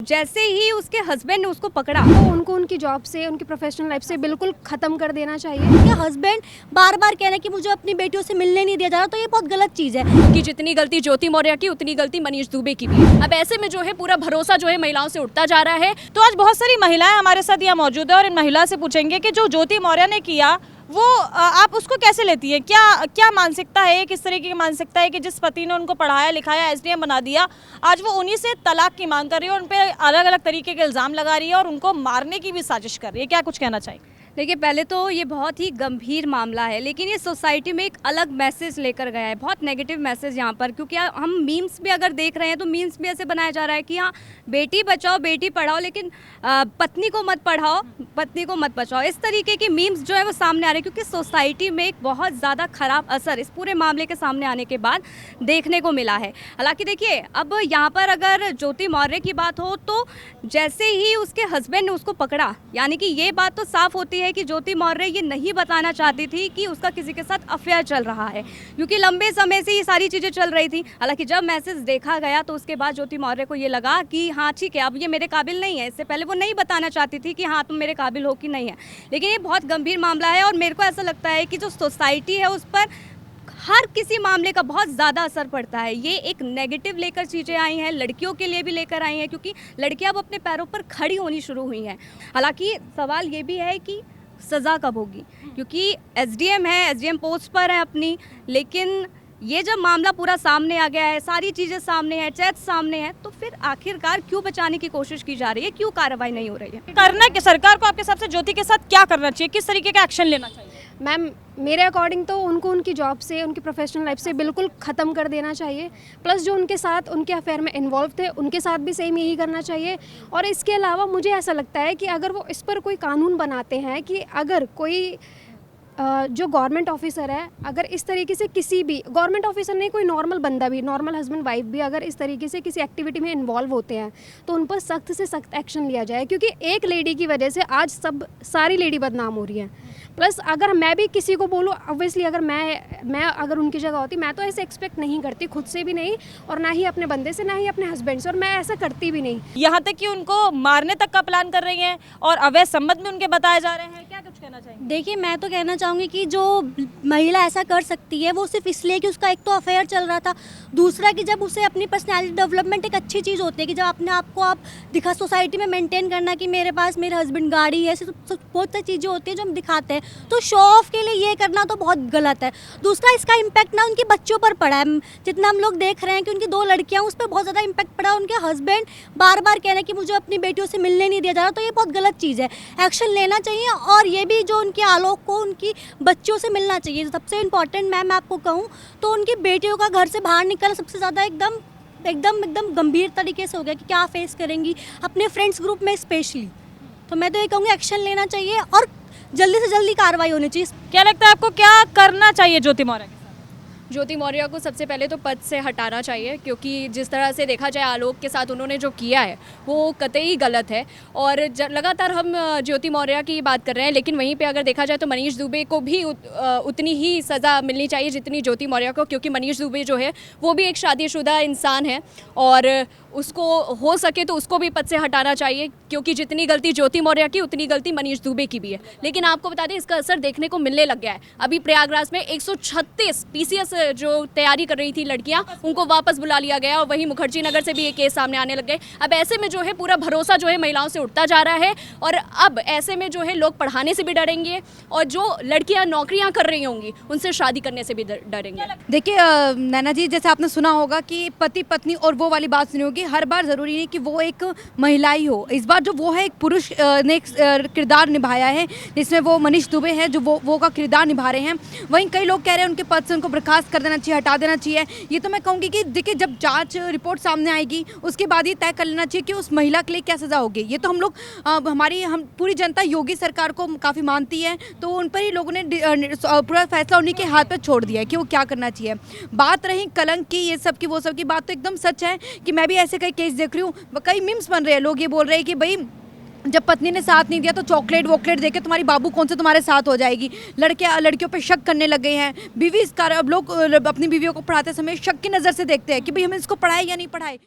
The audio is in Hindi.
जैसे ही उसके हस्बैंड ने उसको पकड़ा तो उनको उनकी जॉब से, उनकी प्रोफेशनल लाइफ से बिल्कुल ख़त्म कर देना चाहिए। कि हस्बैंड बार बार कह रहे हैं कि मुझे अपनी बेटियों से मिलने नहीं दिया जा रहा, तो ये बहुत गलत चीज़ है। कि जितनी गलती ज्योति मौर्य की उतनी गलती मनीष दुबे की भी है। अब ऐसे में जो है पूरा भरोसा जो है महिलाओं से उठता जा रहा है। तो आज बहुत सारी महिलाएं हमारे साथ यहाँ मौजूद है और इन महिला से पूछेंगे कि जो ज्योति मौर्य ने किया वो आप उसको कैसे लेती है, क्या क्या मानसिकता है, किस तरीके की मानसिकता है कि जिस पति ने उनको पढ़ाया लिखाया एसडीएम बना दिया, आज वो उन्हीं से तलाक की मांग कर रही है और उन पर अलग अलग तरीके के इल्ज़ाम लगा रही है और उनको मारने की भी साजिश कर रही है। क्या कुछ कहना चाहिए? देखिए, पहले तो ये बहुत ही गंभीर मामला है, लेकिन ये सोसाइटी में एक अलग मैसेज लेकर गया है, बहुत नेगेटिव मैसेज यहाँ पर। क्योंकि हम मीम्स भी अगर देख रहे हैं तो मीम्स भी ऐसे बनाया जा रहा है कि हाँ, बेटी बचाओ बेटी पढ़ाओ, लेकिन पत्नी को मत पढ़ाओ, पत्नी को मत बचाओ। इस तरीके की मीम्स जो है वो सामने आ रहे हैं, क्योंकि सोसाइटी में एक बहुत ज़्यादा ख़राब असर इस पूरे मामले के सामने आने के बाद देखने को मिला है। हालांकि देखिए, अब यहाँ पर अगर ज्योति मौर्य की बात हो तो जैसे ही उसके हस्बैंड ने उसको पकड़ा, यानी कि ये बात तो साफ होती है कि ज्योति मौर्य ये नहीं बताना चाहती थी कि उसका किसी के साथ अफेयर चल रहा है, क्योंकि लंबे समय से ये सारी चीज़ें चल रही थी। हालांकि जब मैसेज देखा गया तो उसके बाद ज्योति मौर्य को ये लगा कि हाँ ठीक है, अब ये मेरे काबिल नहीं है। इससे पहले वो नहीं बताना चाहती थी कि हाँ तुम मेरे काबिल हो कि नहीं है। लेकिन ये बहुत गंभीर मामला है और मेरे को ऐसा लगता है कि जो सोसाइटी है उस पर हर किसी मामले का बहुत ज़्यादा असर पड़ता है। ये एक नेगेटिव लेकर चीज़ें आई हैं, लड़कियों के लिए भी लेकर आई हैं, क्योंकि लड़कियां अब अपने पैरों पर खड़ी होनी शुरू हुई हैं। हालांकि सवाल ये भी है कि सज़ा कब होगी, क्योंकि एसडीएम है, एसडीएम पोस्ट पर है अपनी, लेकिन ये जब मामला पूरा सामने आ गया है, सारी चीज़ें सामने है, चैट सामने है, तो फिर आखिरकार क्यों बचाने की कोशिश की जा रही है, क्यों कार्रवाई नहीं हो रही है? करना कि सरकार को आपके हिसाब से ज्योति के साथ क्या करना चाहिए, किस तरीके का एक्शन लेना चाहिए? मैम, मेरे अकॉर्डिंग तो उनको उनकी जॉब से, उनकी प्रोफेशनल लाइफ से बिल्कुल ख़त्म कर देना चाहिए। प्लस जो उनके साथ उनके अफेयर में इन्वॉल्व थे उनके साथ भी सेम यही करना चाहिए। और इसके अलावा मुझे ऐसा लगता है कि अगर वो इस पर कोई कानून बनाते हैं कि अगर कोई जो गवर्नमेंट ऑफिसर है, अगर इस तरीके से किसी भी गवर्नमेंट ऑफिसर नहीं, कोई नॉर्मल बंदा भी, नॉर्मल हस्बैंड वाइफ भी अगर इस तरीके से किसी एक्टिविटी में इन्वॉल्व होते हैं तो उन पर सख्त से सख्त एक्शन लिया जाए, क्योंकि एक लेडी की वजह से आज सारी लेडी बदनाम हो रही हैं। प्लस अगर मैं भी किसी को बोलूँ, ऑब्वियसली अगर मैं अगर उनकी जगह होती, मैं तो ऐसे एक्सपेक्ट नहीं करती, खुद से भी नहीं और ना ही अपने बंदे से, ना ही अपने हस्बैंड से, और मैं ऐसा करती भी नहीं। यहाँ तक कि उनको मारने तक का प्लान कर रही हैं और अवैध संबंध में उनके बताए जा रहे हैं। क्या कुछ कहना चाहिए? देखिए, मैं तो कहना चाहूँगी कि जो महिला ऐसा कर सकती है वो सिर्फ इसलिए कि उसका एक तो अफेयर चल रहा था, दूसरा कि जब उसे अपनी पर्सनैलिटी डेवलपमेंट एक अच्छी चीज़ होती है कि जब अपने आप को आप दिखा सोसाइटी में मेंटेन करना कि मेरे पास मेरे हस्बैंड गाड़ी है, बहुत सारी चीज़ें होती हैं जो हम दिखाते हैं, तो शो ऑफ के लिए ये करना तो बहुत गलत है। दूसरा, इसका इम्पैक्ट ना उनके बच्चों पर पड़ा है। जितना हम लोग देख रहे हैं कि उनकी 2 लड़कियां, उस पर बहुत ज़्यादा इम्पैक्ट पड़ा। उनके हस्बैंड बार बार कह रहे हैं कि मुझे अपनी बेटियों से मिलने नहीं दिया जा रहा, तो ये बहुत गलत चीज़ है, एक्शन लेना चाहिए। और ये भी जो उनके आलोक को उनकी बच्चों से मिलना चाहिए। सबसे इम्पॉर्टेंट मैं आपको कहूँ तो उनकी बेटियों का घर से बाहर निकल सबसे ज़्यादा एकदम गंभीर तरीके से हो गया कि क्या फेस करेंगी अपने फ्रेंड्स ग्रुप में स्पेशली। तो मैं तो ये कहूँगी एक्शन लेना चाहिए और जल्दी से जल्दी कार्रवाई होनी चाहिए। क्या लगता है आपको, क्या करना चाहिए ज्योति मौर्य के साथ? ज्योति मौर्य को सबसे पहले तो पद से हटाना चाहिए, क्योंकि जिस तरह से देखा जाए आलोक के साथ उन्होंने जो किया है वो कतई गलत है। और लगातार हम ज्योति मौर्य की बात कर रहे हैं, लेकिन वहीं पे अगर देखा जाए तो मनीष दुबे को भी उतनी ही सज़ा मिलनी चाहिए जितनी ज्योति मौर्य को, क्योंकि मनीष दुबे जो है वो भी एक शादीशुदा इंसान है और उसको हो सके तो उसको भी पद से हटाना चाहिए, क्योंकि जितनी गलती ज्योति मौर्य की उतनी गलती मनीष दुबे की भी है। लेकिन आपको बता दें, इसका असर देखने को मिलने लग गया है। अभी प्रयागराज में 136 पीसीएस जो तैयारी कर रही थी लड़कियां, उनको वापस बुला लिया गया और वहीं मुखर्जी नगर से भी ये केस सामने आने लग गए। अब ऐसे में जो है पूरा भरोसा जो है महिलाओं से उठता जा रहा है और अब ऐसे में जो है लोग पढ़ाने से भी डरेंगे और जो लड़कियाँ नौकरियाँ कर रही होंगी उनसे शादी करने से भी डरेंगे। देखिए नैना जी, जैसे आपने सुना होगा कि पति पत्नी और वो वाली बात सुनी होगी, हर बार ज़रूरी नहीं कि वो एक महिला ही हो। इस बार जो वो है एक पुरुष ने एक किरदार निभाया है, जिसमें वो मनीष दुबे है जो वो का किरदार निभा रहे हैं। वहीं कई लोग कह रहे हैं उनके पद से उनको बर्खास्त कर देना चाहिए, हटा देना चाहिए। ये तो मैं कहूँगी कि देखिए, जब जांच रिपोर्ट सामने आएगी उसके बाद ये तय कर लेना चाहिए कि उस महिला के लिए क्या सज़ा होगी। ये तो हम पूरी जनता योगी सरकार को काफ़ी मानती है, तो उन पर ही लोगों ने पूरा फैसला उन्हीं के हाथ पर छोड़ दिया है कि वो क्या करना चाहिए। बात रही कलंक की, ये सब की, वो सब की बात तो एकदम सच है कि मैं भी ऐसे कई केस देख रही हूँ। कई मीम्स बन रहे हैं, लोग ये बोल रहे हैं कि भाई जब पत्नी ने साथ नहीं दिया तो चॉकलेट वॉकलेट देके तुम्हारी बाबू कौन से तुम्हारे साथ हो जाएगी। लड़कियों पे शक करने लग गए हैं। बीवी इस कारण अब लोग अपनी बीवियों को पढ़ाते समय शक की नज़र से देखते हैं कि भाई हमें इसको पढ़ाए या नहीं पढ़ाए।